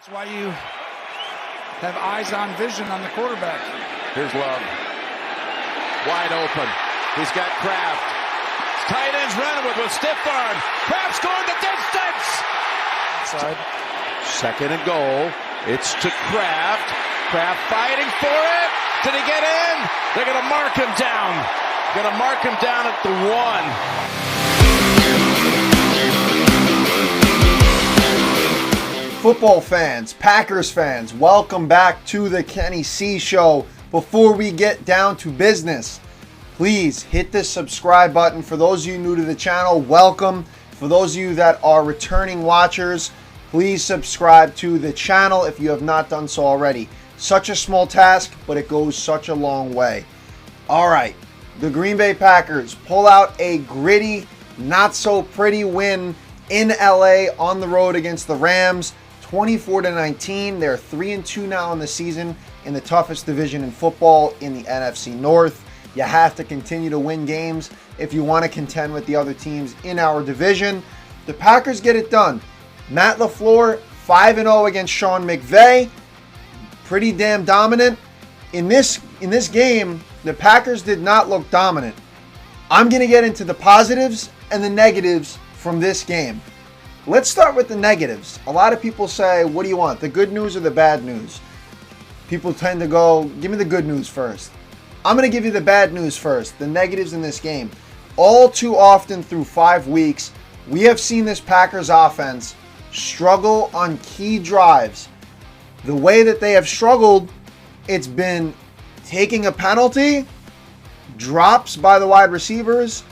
That's why you have eyes on vision on the quarterback. Here's Love. Wide open. He's got Kraft. Tight ends running with stiff arm. Kraft scored the distance. Outside. Second and goal. It's to Kraft. Kraft fighting for it. Did he get in? They're going to mark him down. Going to mark him down at the 1. Football fans, Packers fans, welcome back to the Kenny C Show. Before we get down to business, please hit the subscribe button. For those of you new to the channel, welcome. For those of you that are returning watchers, please subscribe to the channel if you have not done so already. Such a small task, but it goes such a long way. All right, the Green Bay Packers pull out a gritty, not so pretty win in LA on the road against the Rams. 24-19. They're 3-2 now in the season in the toughest division in football in the NFC North. You have to continue to win games if you want to contend with the other teams in our division. The Packers get it done. Matt LaFleur, 5-0 against Sean McVay. Pretty damn dominant. In this game, the Packers did not look dominant. I'm going to get into the positives and the negatives from this game. Let's start with the negatives. A lot of people say, what do you want, the good news or the bad news? People tend to go, give me the good news first. I'm going to give you the bad news first, the negatives in this game. All too often through 5 weeks, we have seen this Packers offense struggle on key drives. The way that they have struggled, it's been taking a penalty, drops by the wide receivers,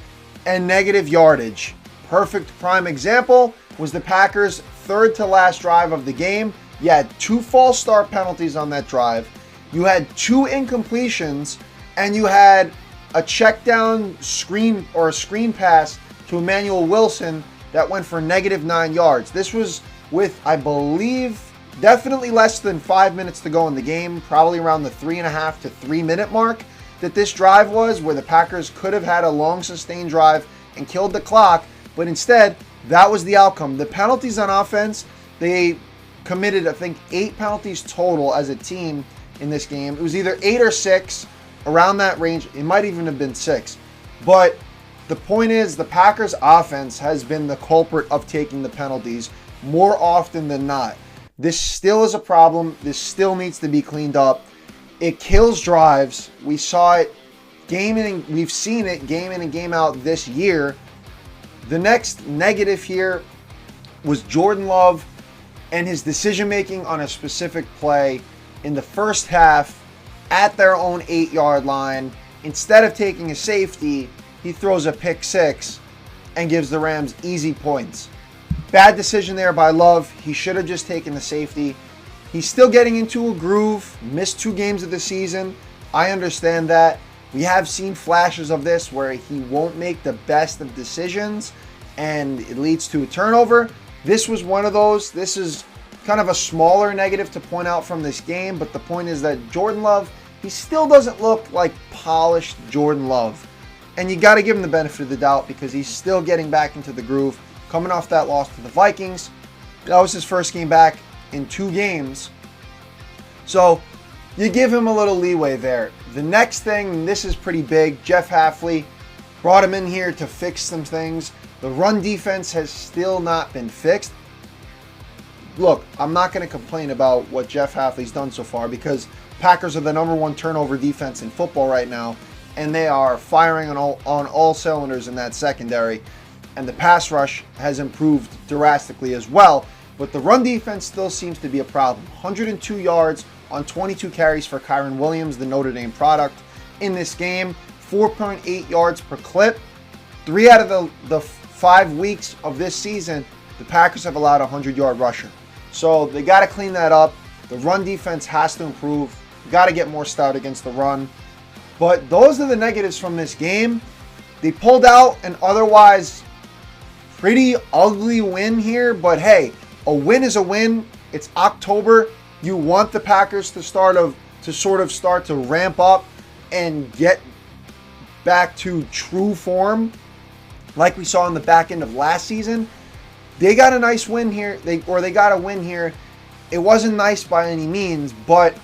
and negative yardage. Perfect prime example was the Packers' third to last drive of the game. You had 2 false start penalties on that drive. You had 2 incompletions, and you had a check down screen or a screen pass to Emmanuel Wilson that went for -9 yards. This was with, I believe, definitely less than 5 minutes to go in the game, probably around the 3.5 to 3 minute mark that this drive was, where the Packers could have had a long sustained drive and killed the clock, but instead, that was the outcome. The penalties on offense, they committed, I think, 8 penalties total as a team in this game. It was either 8 or 6, around that range. It might even have been 6. But the point is, the Packers offense has been the culprit of taking the penalties more often than not. This still is a problem. This still needs to be cleaned up. It kills drives. We saw it we've seen it game in and game out this year. The next negative here was Jordan Love and his decision-making on a specific play in the first half at their own 8-yard line. Instead of taking a safety, he throws a pick 6 and gives the Rams easy points. Bad decision there by Love. He should have just taken the safety. He's still getting into a groove, missed 2 games of the season. I understand that. We have seen flashes of this where he won't make the best of decisions and it leads to a turnover. This was one of those. This is kind of a smaller negative to point out from this game, but the point is that Jordan Love, he still doesn't look like polished Jordan Love. And you got to give him the benefit of the doubt because he's still getting back into the groove, coming off that loss to the Vikings. That was his first game back in 2 games. So you give him a little leeway there. The next thing, and this is pretty big, Jeff Hafley brought him in here to fix some things. The run defense has still not been fixed. Look, I'm not going to complain about what Jeff Hafley's done so far because Packers are the #1 turnover defense in football right now, and they are firing on all cylinders in that secondary. And the pass rush has improved drastically as well, but the run defense still seems to be a problem. 102 yards on 22 carries for Kyren Williams, the Notre Dame product, in this game. 4.8 yards per clip. 3 out of the 5 weeks of this season, the Packers have allowed a 100-yard rusher. So they got to clean that up. The run defense has to improve. Got to get more stout against the run. But those are the negatives from this game. They pulled out an otherwise pretty ugly win here, but hey, a win is a win. It's October. You want the Packers to start to ramp up and get back to true form like we saw in the back end of last season. They got a nice win here. They got a win here It wasn't nice by any means, but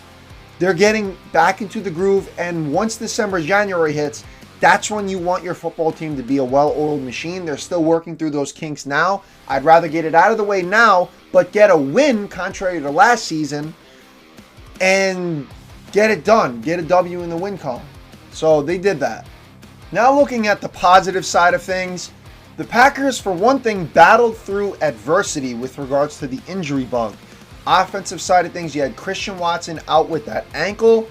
they're getting back into the groove. And once December, January hits, that's when you want your football team to be a well-oiled machine. They're still working through those kinks now. I'd rather get it out of the way now, but get a win contrary to last season and get it done. Get a W in the win column. So they did that. Now looking at the positive side of things, the Packers, for one thing, battled through adversity with regards to the injury bug. Offensive side of things, you had Christian Watson out with that ankle.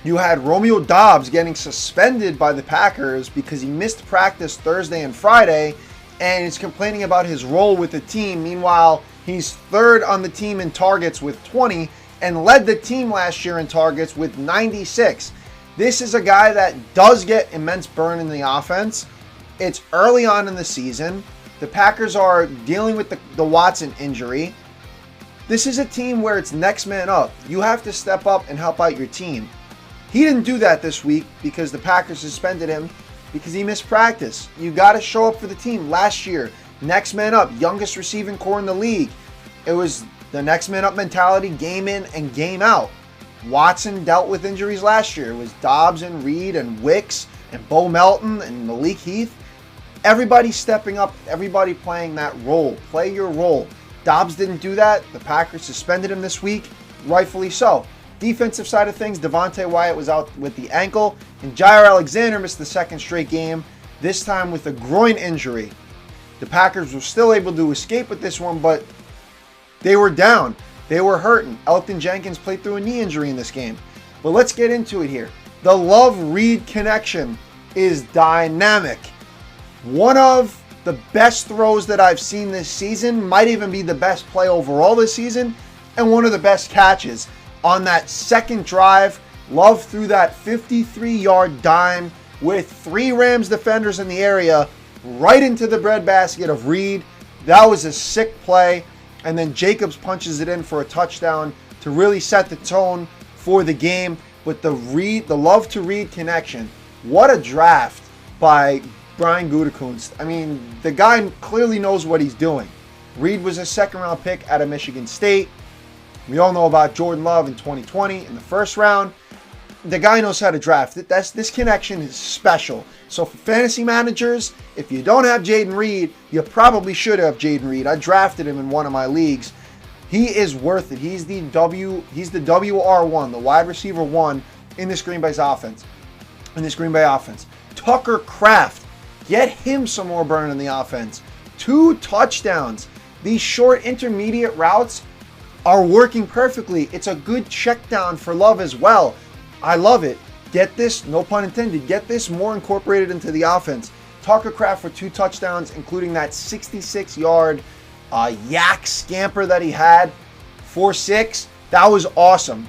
You had Romeo Doubs getting suspended by the Packers because he missed practice Thursday and Friday, and he's complaining about his role with the team. Meanwhile, he's third on the team in targets with 20 and led the team last year in targets with 96. This is a guy that does get immense burn in the offense. It's early on in the season. The Packers are dealing with the Watson injury. This is a team where it's next man up. You have to step up and help out your team. He didn't do that this week because the Packers suspended him because he missed practice. You got to show up for the team. Last year, next man up, youngest receiving core in the league. It was the next man up mentality, game in and game out. Watson dealt with injuries last year. It was Doubs and Reed and Wicks and Bo Melton and Malik Heath. Everybody stepping up, everybody playing that role. Play your role. Doubs didn't do that. The Packers suspended him this week, rightfully so. Defensive side of things, Devontae Wyatt was out with the ankle, and Jair Alexander missed the second straight game, this time with a groin injury. The Packers were still able to escape with this one, but they were down. They were hurting. Elgton Jenkins played through a knee injury in this game. But let's get into it here. The Love-Reed connection is dynamic. One of the best throws that I've seen this season, might even be the best play overall this season, and one of the best catches. On that second drive, Love threw that 53-yard dime with 3 Rams defenders in the area right into the breadbasket of Reed. That was a sick play. And then Jacobs punches it in for a touchdown to really set the tone for the game. But the Love to Reed connection, what a draft by Brian Gutekunst. I mean, the guy clearly knows what he's doing. Reed was a second-round pick out of Michigan State. We all know about Jordan Love in 2020 in the first round. The guy knows how to draft. This connection is special. So for fantasy managers, if you don't have Jaden Reed, you probably should have Jaden Reed. I drafted him in one of my leagues. He is worth it. He's the WR1, the wide receiver 1 in this Green Bay offense. Tucker Kraft, get him some more burn in the offense. 2 touchdowns. These short intermediate routes are working perfectly. It's a good check down for Love as well. I love it. Get this, no pun intended, get this more incorporated into the offense. Tucker Kraft for 2 touchdowns, including that 66-yard yak scamper that he had for 6. That was awesome.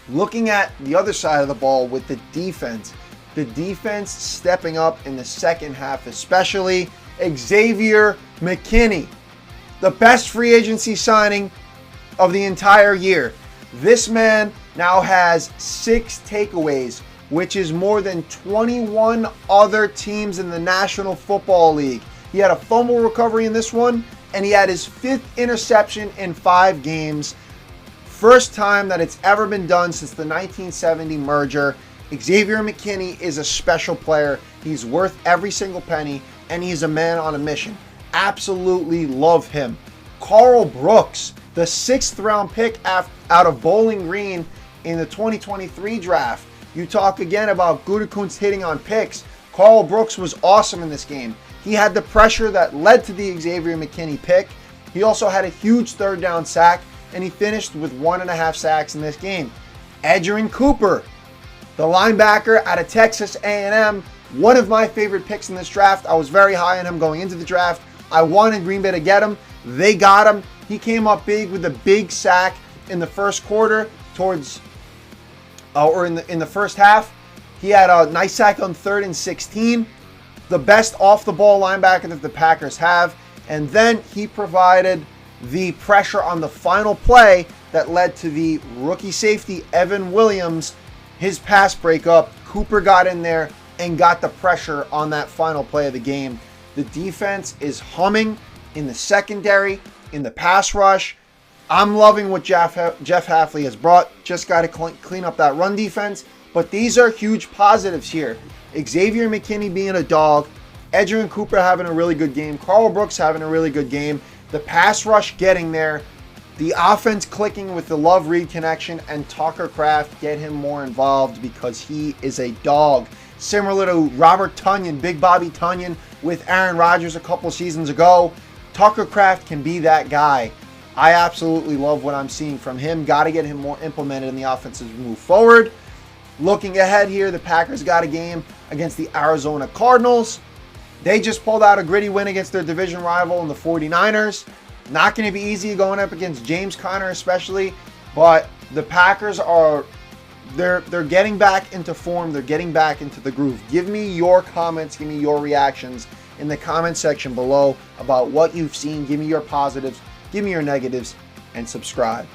Looking at the other side of the ball with the defense stepping up in the second half, especially Xavier McKinney, the best free agency signing of the entire year. This man now has 6 takeaways, which is more than 21 other teams in the National Football League. He had a fumble recovery in this one, and he had his 5th interception in 5 games. First time that it's ever been done since the 1970 merger. Xavier McKinney is a special player. He's worth every single penny, and he's a man on a mission. Absolutely love him. Carl Brooks, the 6th round pick out of Bowling Green in the 2023 draft. You talk again about Gutekunst hitting on picks. Carl Brooks was awesome in this game. He had the pressure that led to the Xavier McKinney pick. He also had a huge 3rd down sack, and he finished with 1.5 sacks in this game. Edgerrin Cooper, the linebacker out of Texas A&M, one of my favorite picks in this draft. I was very high on him going into the draft. I wanted Green Bay to get him. They got him. He came up big with a big sack in the first quarter in the first half. He had a nice sack on 3rd and 16. The best off-the-ball linebacker that the Packers have. And then he provided the pressure on the final play that led to the rookie safety, Evan Williams, his pass breakup. Cooper got in there and got the pressure on that final play of the game. The defense is humming in the secondary, in the pass rush. I'm loving what Jeff Hafley has brought. Just got to clean up that run defense. But these are huge positives here. Xavier McKinney being a dog. Edgerrin Cooper having a really good game. Carl Brooks having a really good game. The pass rush getting there. The offense clicking with the Love Reed connection. And Tucker Kraft, get him more involved because he is a dog. Similar to Robert Tonyan, Big Bobby Tonyan with Aaron Rodgers a couple seasons ago. Tucker Kraft can be that guy. I absolutely love what I'm seeing from him. Got to get him more implemented in the offense as we move forward. Looking ahead here, the Packers got a game against the Arizona Cardinals. They just pulled out a gritty win against their division rival in the 49ers. Not going to be easy going up against James Conner especially, but the Packers are they're getting back into form. They're getting back into the groove. Give me your comments, give me your reactions in the comment section below about what you've seen. Give me your positives, give me your negatives, and subscribe.